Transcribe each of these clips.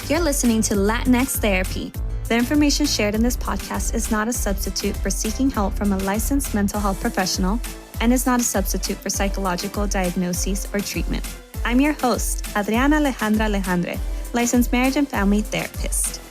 You're listening to Latinx Therapy. The information shared in this podcast is not a substitute for seeking help from a licensed mental health professional and is not a substitute for psychological diagnoses or treatment. I'm your host, Adriana Alejandra Alejandre, licensed marriage and family therapist.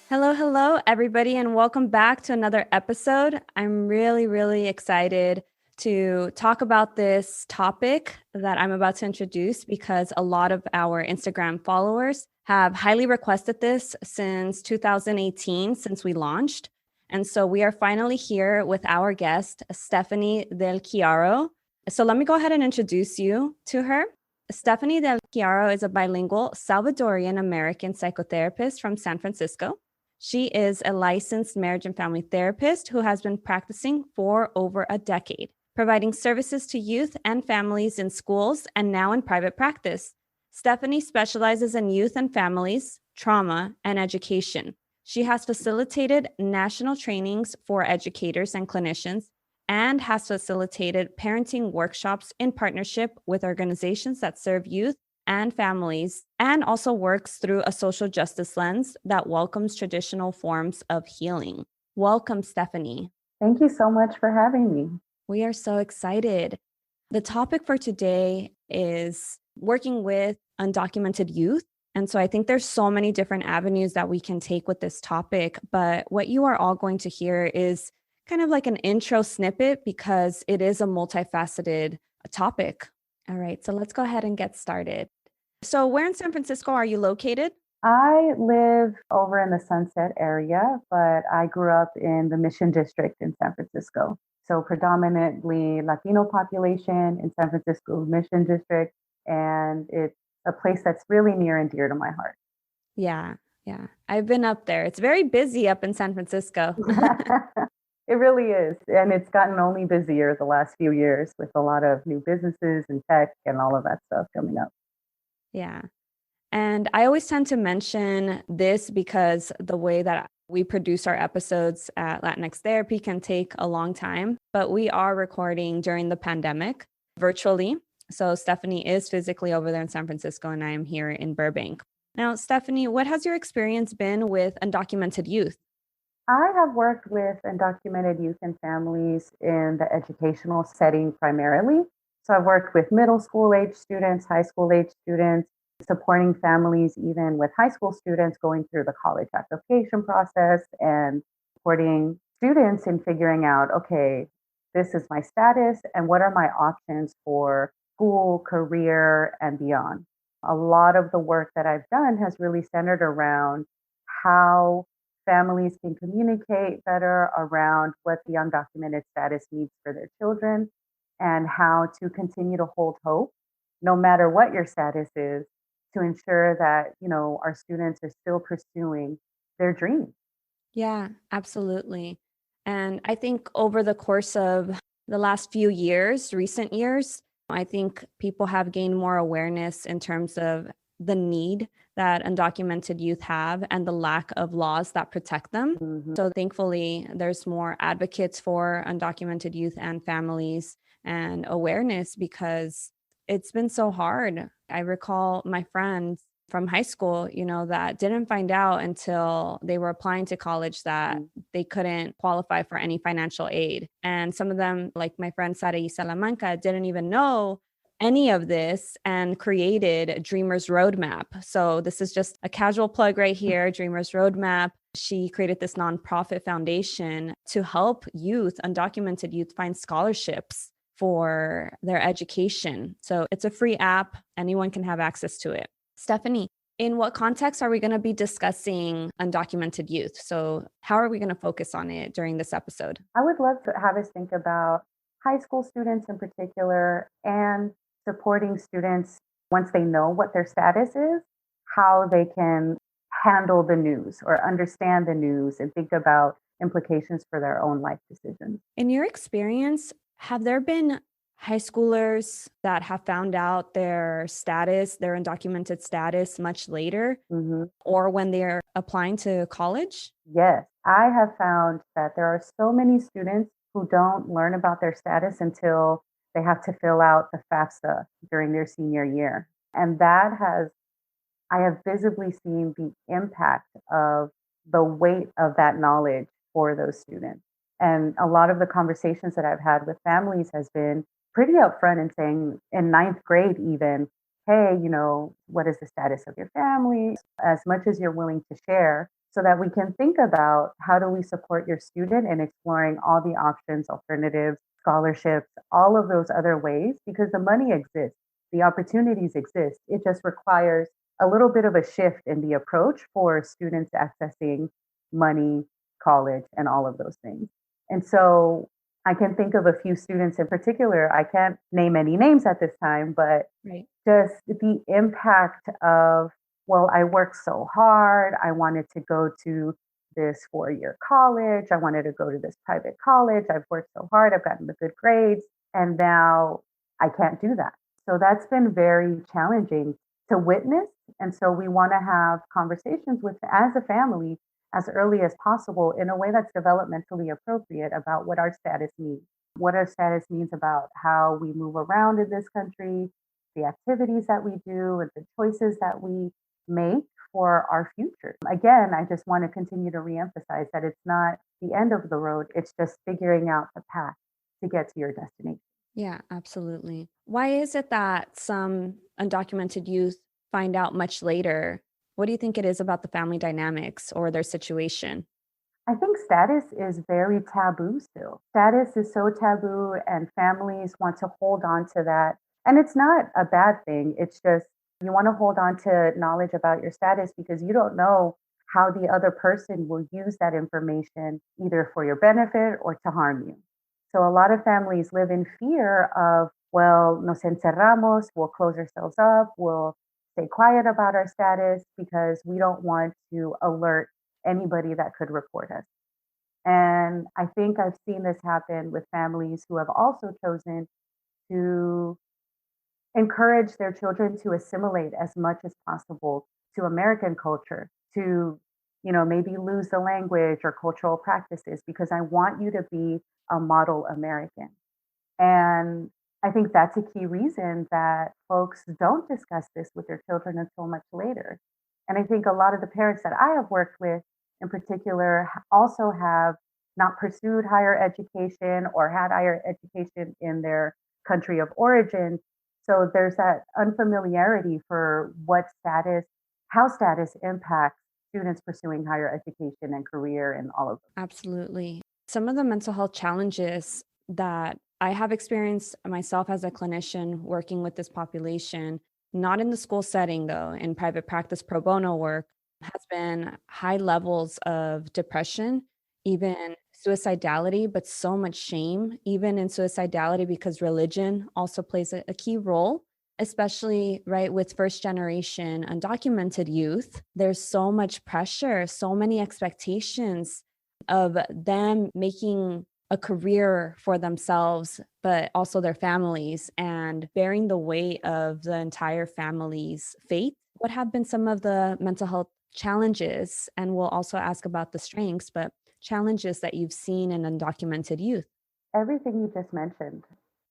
Hello, everybody, and welcome back to another episode. I'm really excited to talk about this topic that I'm about to introduce because a lot of our Instagram followers have highly requested this since 2018, since we launched. And so we are finally here with our guest, Stephanie Del Chiaro. So let me go ahead and introduce you to her. Stephanie Del Chiaro is a bilingual Salvadorian American psychotherapist from San Francisco. She is a licensed marriage and family therapist who has been practicing for over a decade, providing services to youth and families in schools and now in private practice. Stephanie specializes in youth and families, trauma, and education. She has facilitated national trainings for educators and clinicians and has facilitated parenting workshops in partnership with organizations that serve youth and families, and also works through a social justice lens that welcomes traditional forms of healing. Welcome, Stephanie. Thank you so much for having me. We are so excited. The topic for today is working with undocumented youth. And so I think there's so many different avenues that we can take with this topic, but what you are all going to hear is kind of like an intro snippet because it is a multifaceted topic. All right, so let's go ahead and get started. So where in San Francisco are you located? I live over in the Sunset area, but I grew up in the Mission District in San Francisco. So predominantly Latino population in San Francisco Mission District, and it's a place that's really near and dear to my heart. Yeah. I've been up there. It's very busy up in San Francisco. It really is. And it's gotten only busier the last few years with a lot of new businesses and tech and all of that stuff coming up. Yeah. And I always tend to mention this because the way that we produce our episodes at Latinx Therapy can take a long time, but we are recording during the pandemic virtually. So Stephanie is physically over there in San Francisco and I am here in Burbank. Now, Stephanie, what has your experience been with undocumented youth? I have worked with undocumented youth and families in the educational setting primarily. So I've worked with middle school age students, high school age students, supporting families even with high school students going through the college application process and supporting students in figuring out, okay, this is my status and what are my options for school, career, and beyond. A lot of the work that I've done has really centered around how families can communicate better around what the undocumented status means for their children and how to continue to hold hope, no matter what your status is, to ensure that, our students are still pursuing their dreams. Yeah, absolutely. And I think over the course of the last few years, recent years, I think people have gained more awareness in terms of the need that undocumented youth have and the lack of laws that protect them. Mm-hmm. So thankfully, there's more advocates for undocumented youth and families and awareness because it's been so hard. I recall my friends from high school, that didn't find out until they were applying to college that they couldn't qualify for any financial aid. And some of them, like my friend Sara Salamanca, didn't even know any of this and created Dreamers Roadmap. So this is just a casual plug right here, Dreamers Roadmap. She created this nonprofit foundation to help youth, undocumented youth, find scholarships for their education. So it's a free app. Anyone can have access to it. Stephanie, in what context are we going to be discussing undocumented youth? So how are we going to focus on it during this episode? I would love to have us think about high school students in particular and supporting students once they know what their status is, how they can handle the news or understand the news and think about implications for their own life decisions. In your experience, have there been high schoolers that have found out their status, their undocumented status much later, or when they're applying to college? Yes, I have found that there are so many students who don't learn about their status until they have to fill out the FAFSA during their senior year. And that has I have visibly seen the impact of the weight of that knowledge for those students. And a lot of the conversations that I've had with families has been pretty upfront in saying in ninth grade, even, hey, what is the status of your family? As much as you're willing to share, so that we can think about how do we support your student in exploring all the options, alternatives, scholarships, all of those other ways, because the money exists, the opportunities exist. It just requires a little bit of a shift in the approach for students accessing money, college, and all of those things. And so I can think of a few students in particular. I can't name any names at this time, but Right. just the impact of, well, I worked so hard. I wanted to go to this 4-year college. I wanted to go to this private college. I've worked so hard. I've gotten the good grades. And now I can't do that. So that's been very challenging to witness. And so we want to have conversations with, as a family, as early as possible in a way that's developmentally appropriate about what our status means, what our status means about how we move around in this country, the activities that we do, and the choices that we make for our future. Again, I just want to continue to reemphasize that it's not the end of the road, it's just figuring out the path to get to your destination. Yeah, absolutely. Why is it that some undocumented youth find out much later? What do you think it is about the family dynamics or their situation? I think status is very taboo still. Status is so taboo, and families want to hold on to that. And it's not a bad thing. It's just you want to hold on to knowledge about your status because you don't know how the other person will use that information either for your benefit or to harm you. So a lot of families live in fear of, well, nos encerramos, we'll close ourselves up, we'll stay quiet about our status because we don't want to alert anybody that could report us. And I think I've seen this happen with families who have also chosen to encourage their children to assimilate as much as possible to American culture, to, maybe lose the language or cultural practices because I want you to be a model American. And I think that's a key reason that folks don't discuss this with their children until much later. And I think a lot of the parents that I have worked with in particular also have not pursued higher education or had higher education in their country of origin. So there's that unfamiliarity for how status impacts students pursuing higher education and career and all of Absolutely. Some of the mental health challenges that I have experienced myself as a clinician working with this population, not in the school setting though, in private practice pro bono work, has been high levels of depression, even suicidality, but so much shame, even in suicidality, because religion also plays a key role. Especially right with first generation undocumented youth, there's so much pressure, so many expectations of them making a career for themselves, but also their families and bearing the weight of the entire family's fate. What have been some of the mental health challenges? And we'll also ask about the strengths, but challenges that you've seen in undocumented youth. everything you just mentioned.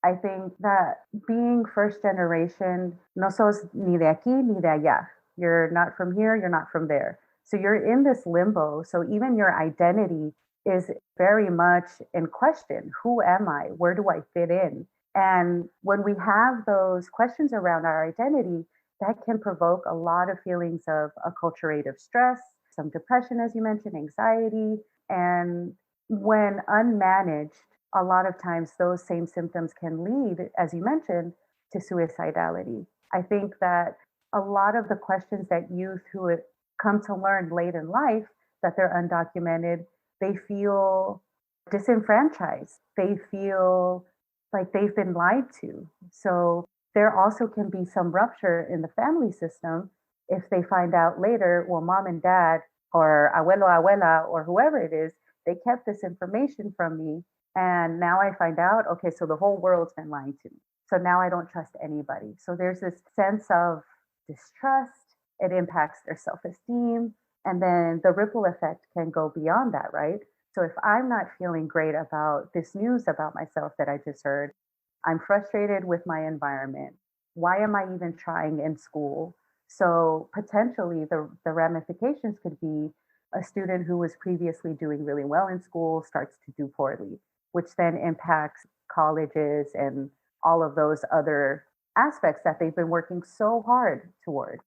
I think that being first generation, no sos ni de aquí ni de allá. You're not from here, you're not from there. So you're in this limbo. So even your identity is very much in question. Who am I? Where do I fit in? And when we have those questions around our identity, that can provoke a lot of feelings of acculturative stress, some depression, as you mentioned, anxiety. And when unmanaged, a lot of times those same symptoms can lead, as you mentioned, to suicidality. I think that a lot of the questions that youth who come to learn late in life that they're undocumented, they feel disenfranchised. They feel like they've been lied to. So there also can be some rupture in the family system if they find out later, well, mom and dad or abuelo, abuela, or whoever it is, they kept this information from me and now I find out, okay, so the whole world's been lying to me. So now I don't trust anybody. So there's this sense of distrust. It impacts their self esteem. And then the ripple effect can go beyond that, right? So if I'm not feeling great about this news about myself that I just heard, I'm frustrated with my environment. Why am I even trying in school? So potentially the ramifications could be a student who was previously doing really well in school starts to do poorly, which then impacts colleges and all of those other aspects that they've been working so hard toward.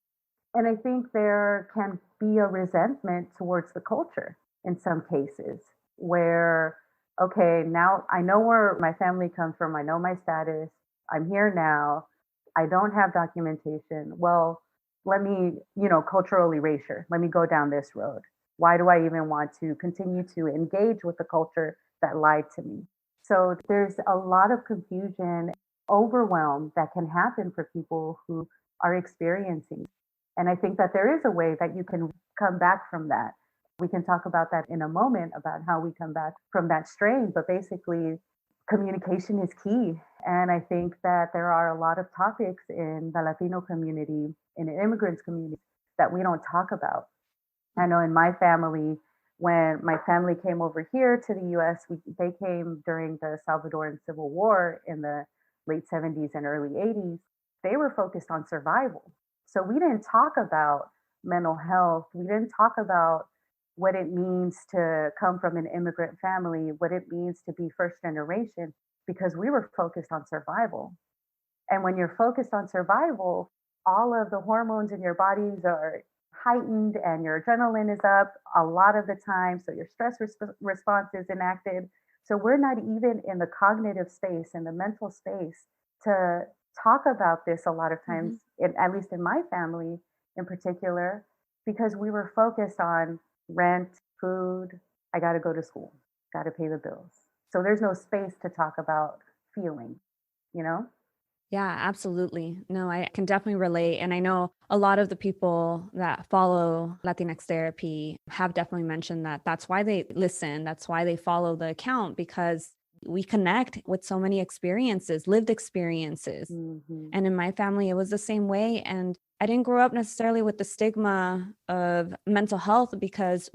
And I think there can be a resentment towards the culture in some cases where, okay, now I know where my family comes from, I know my status, I'm here now, I don't have documentation. Well, let me, cultural erasure. Let me go down this road. Why do I even want to continue to engage with the culture that lied to me? So there's a lot of confusion, overwhelm that can happen for people who are experiencing, and I think that there is a way that you can come back from that. We can talk about that in a moment about how we come back from that strain, but basically, communication is key. And I think that there are a lot of topics in the Latino community, in the immigrants community, that we don't talk about. I know in my family, when my family came over here to the US, they came during the Salvadoran Civil War in the late 70s and early 80s. They were focused on survival. So we didn't talk about mental health. We didn't talk about what it means to come from an immigrant family, what it means to be first generation, because we were focused on survival. And when you're focused on survival, all of the hormones in your bodies are heightened and your adrenaline is up a lot of the time. So your response is enacted. So we're not even in the cognitive space and the mental space to talk about this a lot of times, Mhm. at least in my family in particular, because we were focused on rent, food, I got to go to school, got to pay the bills. So there's no space to talk about feeling, you know? Yeah, absolutely. No, I can definitely relate. And I know a lot of the people that follow Latinx therapy have definitely mentioned that that's why they listen, that's why they follow the account, because we connect with so many experiences, lived experiences. Mhm. And in my family, it was the same way. And I didn't grow up necessarily with the stigma of mental health because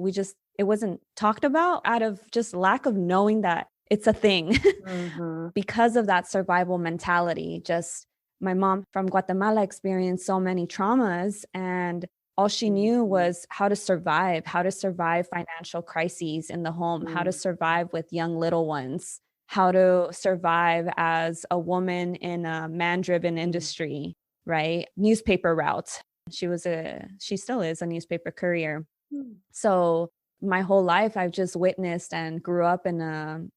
it wasn't talked about out of just lack of knowing that it's a thing. Mhm. Because of that survival mentality. Just my mom from Guatemala experienced so many traumas, and all she knew Mhm. was how to survive financial crises in the home, how to Mm. survive with young little ones, how to survive as a woman in a man driven Mm. industry, right? Newspaper route. She still is a newspaper courier. Mm. So my whole life, I've just witnessed and grew up in a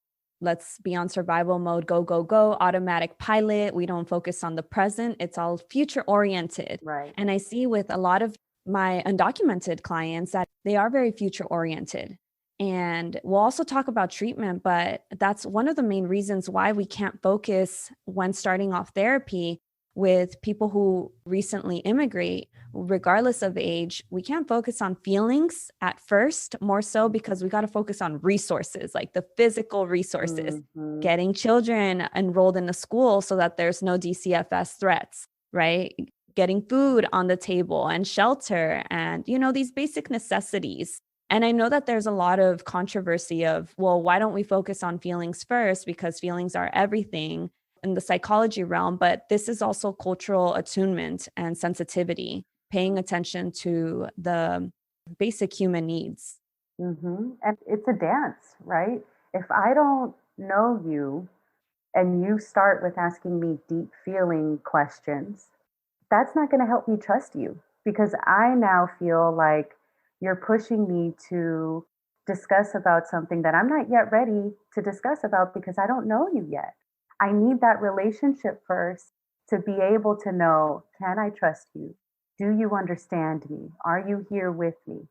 let's be on survival mode, go, go, go, automatic pilot. We don't focus on the present. It's all future oriented. Right. And I see with a lot of my undocumented clients that they are very future oriented. And we'll also talk about treatment, but that's one of the main reasons why we can't focus when starting off therapy with people who recently immigrate, regardless of age. We can't focus on feelings at first, more so because we got to focus on resources, like the physical resources, Mhm. getting children enrolled in a school so that there's no DCFS threats, right? Getting food on the table and shelter and, these basic necessities. And I know that there's a lot of controversy of, well, why don't we focus on feelings first? Because feelings are everything in the psychology realm, but this is also cultural attunement and sensitivity, paying attention to the basic human needs. Mhm. And it's a dance, right? If I don't know you and you start with asking me deep feeling questions, that's not going to help me trust you because I now feel like you're pushing me to discuss about something that I'm not yet ready to discuss about because I don't know you yet. I need that relationship first to be able to know, can I trust you? Do you understand me? Are you here with me?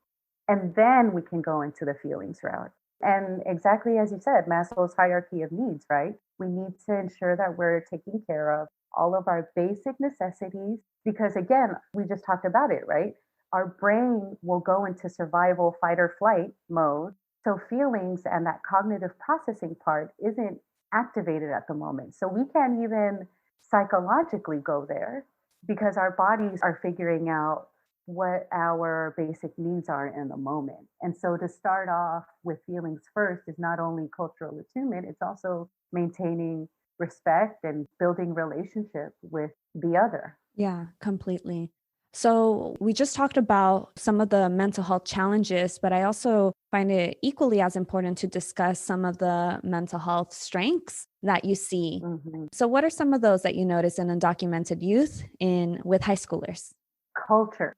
And then we can go into the feelings route. And exactly as you said, Maslow's hierarchy of needs, right? We need to ensure that we're taking care of all of our basic necessities because, again, we just talked about it, right? Our brain will go into survival, fight or flight mode. So, feelings and that cognitive processing part isn't activated at the moment. So, we can't even psychologically go there because our bodies are figuring out what our basic needs are in the moment. And so to start off with feelings first is not only cultural attunement, it's also maintaining respect and building relationship with the other. Yeah, completely. So, we just talked about some of the mental health challenges, but I also find it equally as important to discuss some of the mental health strengths that you see. Mhm. So, what are some of those that you notice in undocumented youth in with high schoolers? Culture.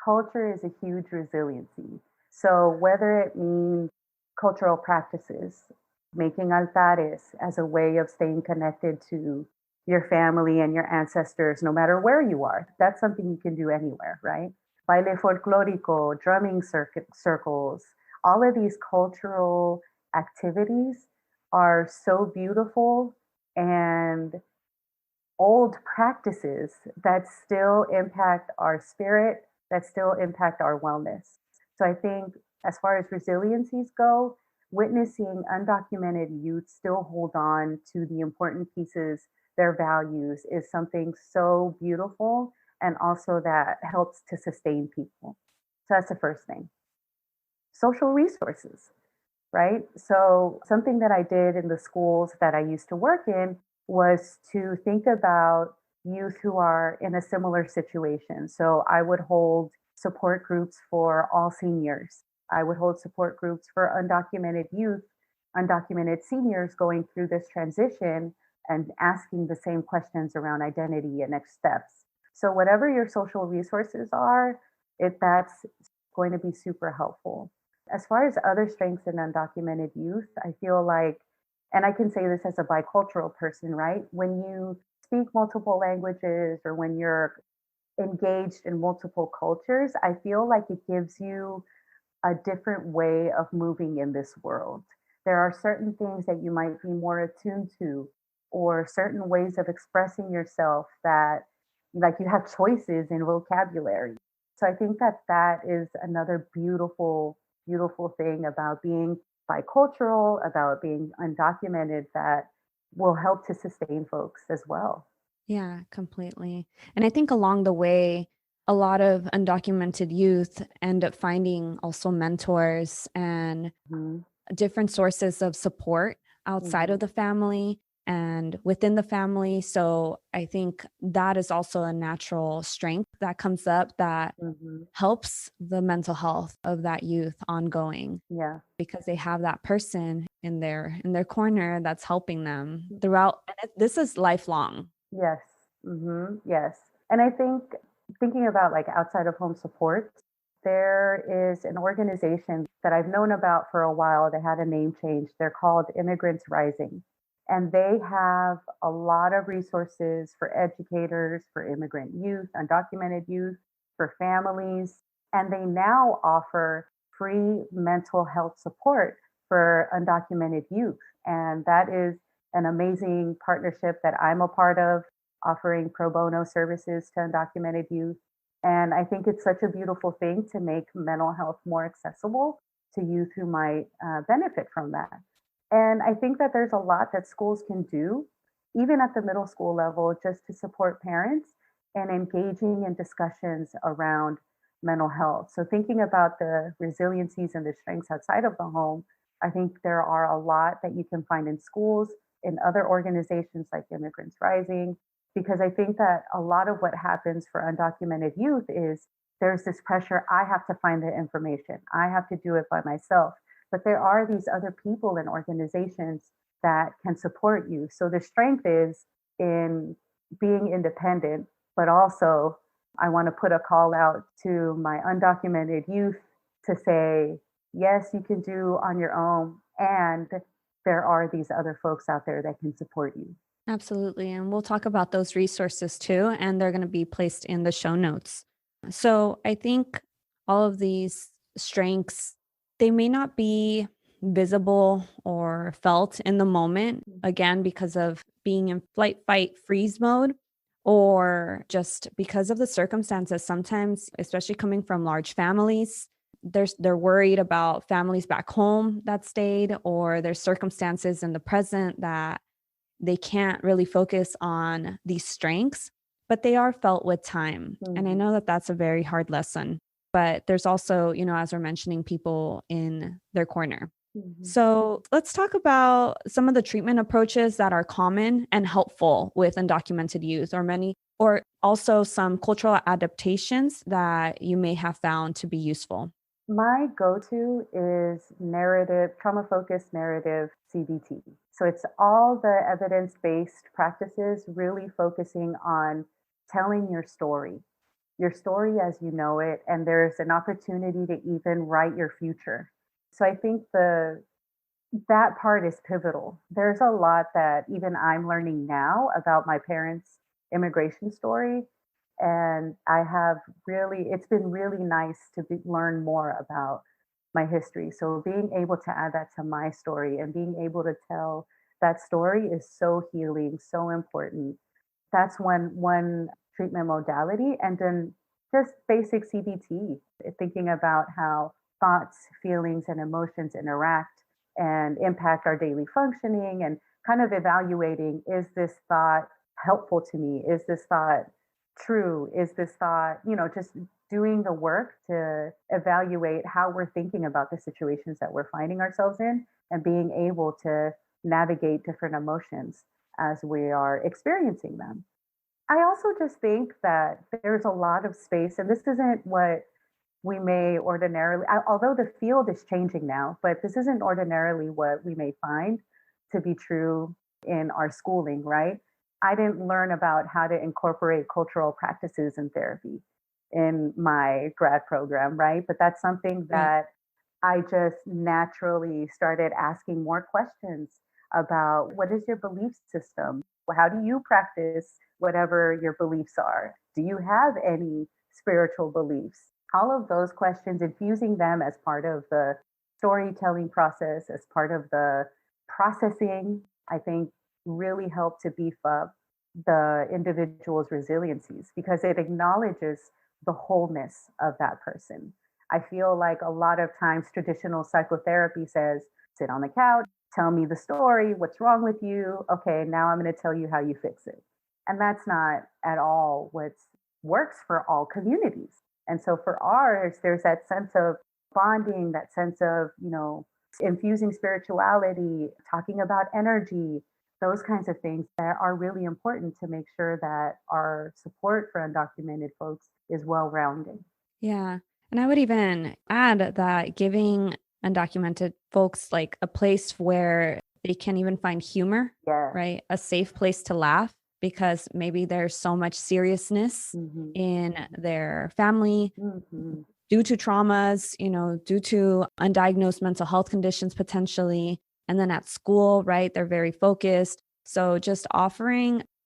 Culture is a huge resiliency. So whether it means cultural practices, making altares as a way of staying connected to your family and your ancestors, no matter where you are, that's something you can do anywhere, right? Baile folclórico, drumming circles, all of these cultural activities are so beautiful and old practices that still impact our spirit, that still impact our wellness. So I think as far as resiliencies go, witnessing undocumented youth still hold on to the important pieces, their values, is something so beautiful and also that helps to sustain people. So that's the first thing. Social resources, right? So, something that I did in the schools that I used to work in was to think about youth who are in a similar situation. So, I would hold support groups for all seniors, I would hold support groups for undocumented youth, undocumented seniors going through this transition and asking the same questions around identity and next steps. So, whatever your social resources are, if that's going to be super helpful. As far as other strengths in undocumented youth, I feel like, and I can say this as a bicultural person, right? When you speak multiple languages or when you're engaged in multiple cultures, I feel like it gives you a different way of moving in this world. There are certain things that you might be more attuned to, or certain ways of expressing yourself that, like, you have choices in vocabulary. So I think that that is another beautiful, beautiful thing about being bicultural, about being undocumented, that will help to sustain folks as well. Yeah, completely. And I think along the way, a lot of undocumented youth end up finding also mentors and Mhm, different sources of support outside of mhm, the family and within the family. So I think that is also a natural strength that comes up that mhm. helps the mental health of that youth ongoing Yeah. because they have that person in their corner that's helping them throughout, and this is lifelong. Yes. Yes. And I think thinking about like outside of home support, there is an organization that I've known about for a while. They had a name change. They're called Immigrants Rising. And they have a lot of resources for educators, for immigrant youth, undocumented youth, for families. And they now offer free mental health support for undocumented youth. And that is an amazing partnership that I'm a part of, offering pro bono services to undocumented youth. And I think it's such a beautiful thing to make mental health more accessible to youth who might benefit from that. And I think that there's a lot that schools can do, even at the middle school level, just to support parents and engaging in discussions around mental health. So, thinking about the resiliencies and the strengths outside of the home, I think there are a lot that you can find in schools, in other organizations like Immigrants Rising, because I think that a lot of what happens for undocumented youth is there's this pressure, I have to find the information, I have to do it by myself. But there are these other people and organizations that can support you. So the strength is in being independent, but also I want to put a call out to my undocumented youth to say, yes, you can do on your own. And there are these other folks out there that can support you. Absolutely. And we'll talk about those resources too, and they're going to be placed in the show notes. So I think all of these strengths, they may not be visible or felt in the moment, again, because of being in flight, fight, freeze mode, or just because of the circumstances. Sometimes, especially coming from large families, they're worried about families back home that stayed, or there's circumstances in the present that they can't really focus on these strengths, but they are felt with time. And I Mhm. know that that's a very hard lesson, but there's also, as we're mentioning, people in their corner. Mhm. So let's talk about some of the treatment approaches that are common and helpful with undocumented youth, or also some cultural adaptations that you may have found to be useful. My go-to is narrative, trauma-focused narrative CBT. So it's all the evidence-based practices really focusing on telling your story as you know it, and there's an opportunity to even write your future. So I think the that part is pivotal. There's a lot that even I'm learning now about my parents' immigration story. And it's been really nice to learn more about my history. So being able to add that to my story and being able to tell that story is so healing, so important. That's one treatment modality, and then just basic CBT, thinking about how thoughts, feelings, and emotions interact and impact our daily functioning, and kind of evaluating, is this thought helpful to me? Is this thought true? Is this thought, just doing the work to evaluate how we're thinking about the situations that we're finding ourselves in and being able to navigate different emotions as we are experiencing them. I also just think that there's a lot of space, and this isn't what we may ordinarily, although the field is changing now, but this isn't ordinarily what we may find to be true in our schooling, right? I didn't learn about how to incorporate cultural practices in therapy in my grad program, right? But that's something Right. that I just naturally started asking more questions about: what is your belief system? How do you practice whatever your beliefs are? Do you have any spiritual beliefs? All of those questions, infusing them as part of the storytelling process, as part of the processing, I think really helped to beef up the individual's resiliencies because it acknowledges the wholeness of that person. I feel like a lot of times traditional psychotherapy says, sit on the couch, tell me the story, what's wrong with you? Okay, now I'm going to tell you how you fix it. And that's not at all what works for all communities. And so for ours, there's that sense of bonding, that sense of, infusing spirituality, talking about energy, those kinds of things that are really important to make sure that our support for undocumented folks is well rounded. Yeah. And I would even add that giving undocumented folks like a place where they can even find humor, Yes. right? A safe place to laugh because maybe there's so much seriousness Hmm. in their family Hmm. due to traumas, due to undiagnosed mental health conditions potentially. And then at school, right, they're very focused. So just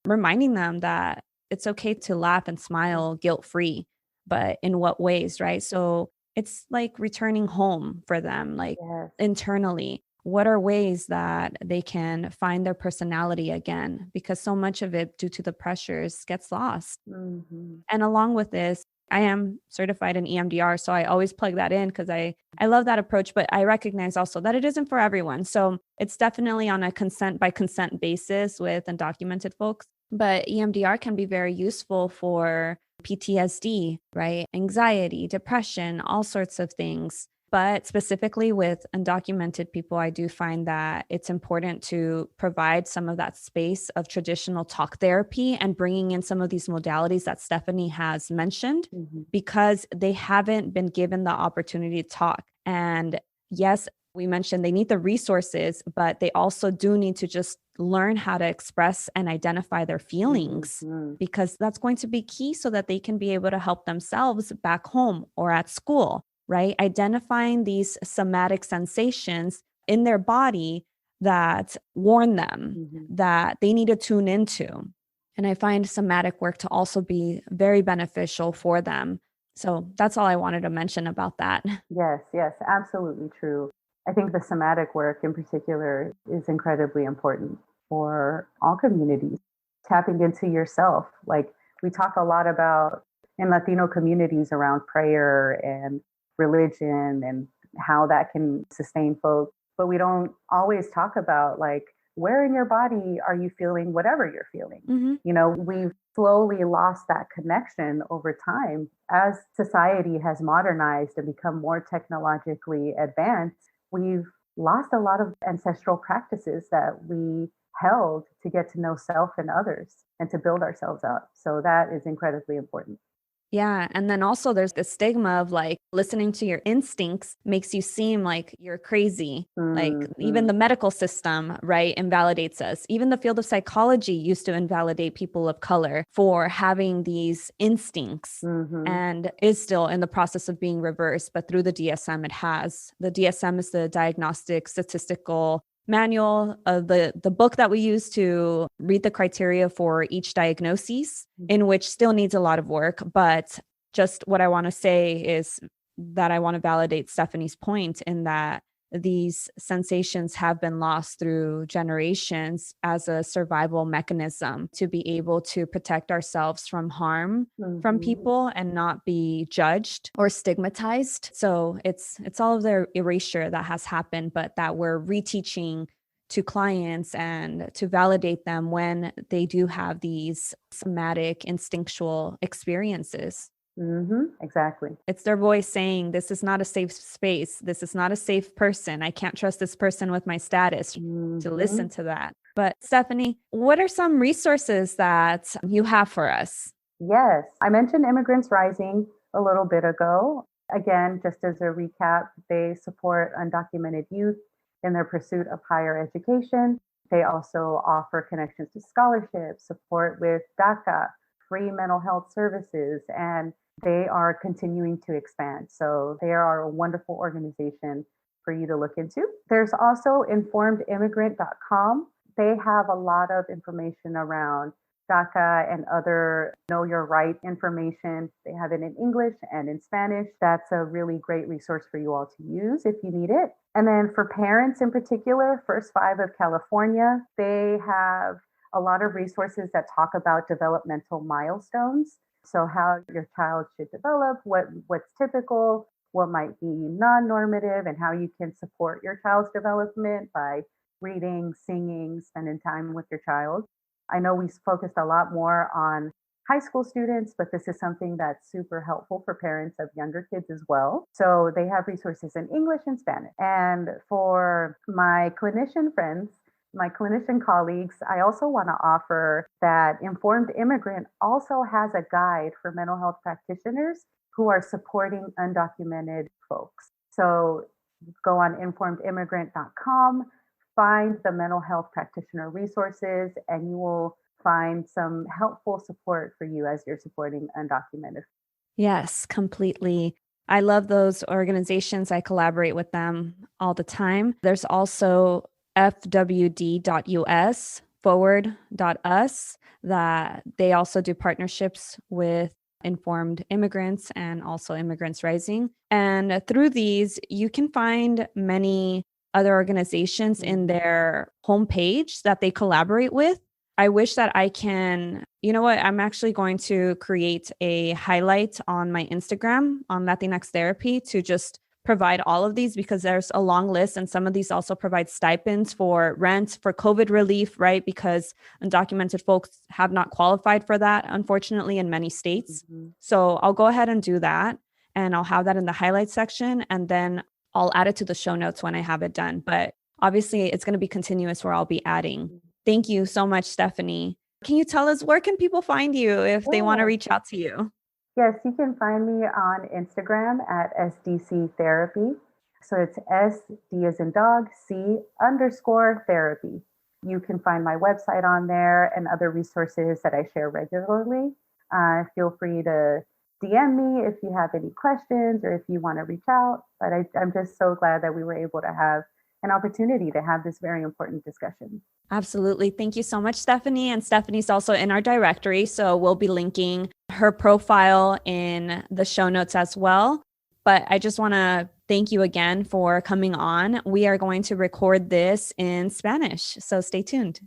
reminding them that it's okay to laugh and smile guilt free, but in what ways, right? So it's like returning home for them, like Yes. internally. What are ways that they can find their personality again? Because so much of it, due to the pressures, gets lost. Hmm. And along with this, I am certified in EMDR, so I always plug that in because I love that approach, but I recognize also that it isn't for everyone. So it's definitely on a consent by consent basis with undocumented folks. But EMDR can be very useful for PTSD, right? Anxiety, depression, all sorts of things. But specifically with undocumented people, I do find that it's important to provide some of that space of traditional talk therapy and bringing in some of these modalities that Stephanie has mentioned Hmm. because they haven't been given the opportunity to talk. And yes, we mentioned they need the resources, but they also do need to just learn how to express and identify their feelings Hmm. because that's going to be key so that they can be able to help themselves back home or at school, right? Identifying these somatic sensations in their body that warn them Hmm. that they need to tune into. And I find somatic work to also be very beneficial for them. So that's all I wanted to mention about that. Yes, yes, absolutely true. I think the somatic work in particular is incredibly important for all communities. Tapping into yourself. Like we talk a lot about in Latino communities around prayer and religion and how that can sustain folks, but we don't always talk about like where in your body are you feeling whatever you're feeling. Hmm. We've slowly lost that connection over time as society has modernized and become more technologically advanced. We've lost a lot of ancestral practices that we held to get to know self and others and to build ourselves up. So that is incredibly important. Yeah. And then also there's the stigma of like listening to your instincts makes you seem like you're crazy. Like even Mhm. the medical system, right, invalidates us. Even the field of psychology used to invalidate people of color for having these instincts Mhm. and is still in the process of being reversed. But through the DSM, it has. The DSM is the Diagnostic Statistical Manual of the book that we use to read the criteria for each diagnosis, in which still needs a lot of work. But just what I want to say is that I want to validate Stephanie's point in that these sensations have been lost through generations as a survival mechanism to be able to protect ourselves from harm from Mhm. people and not be judged or stigmatized. So it's all of the erasure that has happened, but that we're reteaching to clients and to validate them when they do have these somatic instinctual experiences. Mhm. Exactly. It's their voice saying, this is not a safe space. This is not a safe person. I can't trust this person with my status, to listen Mhm. to that. But Stephanie, what are some resources that you have for us? Yes, I mentioned Immigrants Rising a little bit ago. Again, just as a recap, they support undocumented youth in their pursuit of higher education. They also offer connections to scholarships, support with DACA, free mental health services, and they are continuing to expand. So they are a wonderful organization for you to look into. There's also informedimmigrant.com. They have a lot of information around DACA and other know your right information. They have it in English and in Spanish. That's a really great resource for you all to use if you need it. And then for parents in particular, First Five of California, they have a lot of resources that talk about developmental milestones. So how your child should develop, what's typical, what might be non-normative, and how you can support your child's development by reading, singing, spending time with your child. I know we focused a lot more on high school students, but this is something that's super helpful for parents of younger kids as well. So they have resources in English and Spanish. And for my clinician friends, my clinician colleagues, I also want to offer that Informed Immigrant also has a guide for mental health practitioners who are supporting undocumented folks. So go on informedimmigrant.com, find the mental health practitioner resources, and you will find some helpful support for you as you're supporting undocumented. Yes, completely. I love those organizations. I collaborate with them all the time. There's also fwd.us forward.us that they also do partnerships with informed immigrants and also Immigrants Rising. And through these, you can find many other organizations in Mhm. their homepage that they collaborate with. I wish that I can, you know what? I'm actually going to create a highlight on my Instagram on Latinx Therapy to just provide all of these because there's a long list. And some of these also provide stipends for rent, for COVID relief, right? Because undocumented folks have not qualified for that, unfortunately, in many states. Mhm. So I'll go ahead and do that. And I'll have that in the highlight section. And then I'll add it to the show notes when I have it done. But obviously, it's going to be continuous where I'll be adding. Thank you so much, Stephanie. Can you tell us where can people find you if they want to Yeah. reach out to you? Yes, you can find me on Instagram at SDC Therapy. So it's SD as in dog, C underscore therapy. You can find my website on there and other resources that I share regularly. Feel free to DM me if you have any questions or if you want to reach out. But I'm just so glad that we were able to have an opportunity to have this very important discussion. Absolutely. Thank you so much, Stephanie. And Stephanie's also in our directory. So we'll be linking her profile in the show notes as well. But I just want to thank you again for coming on. We are going to record this in Spanish. So stay tuned.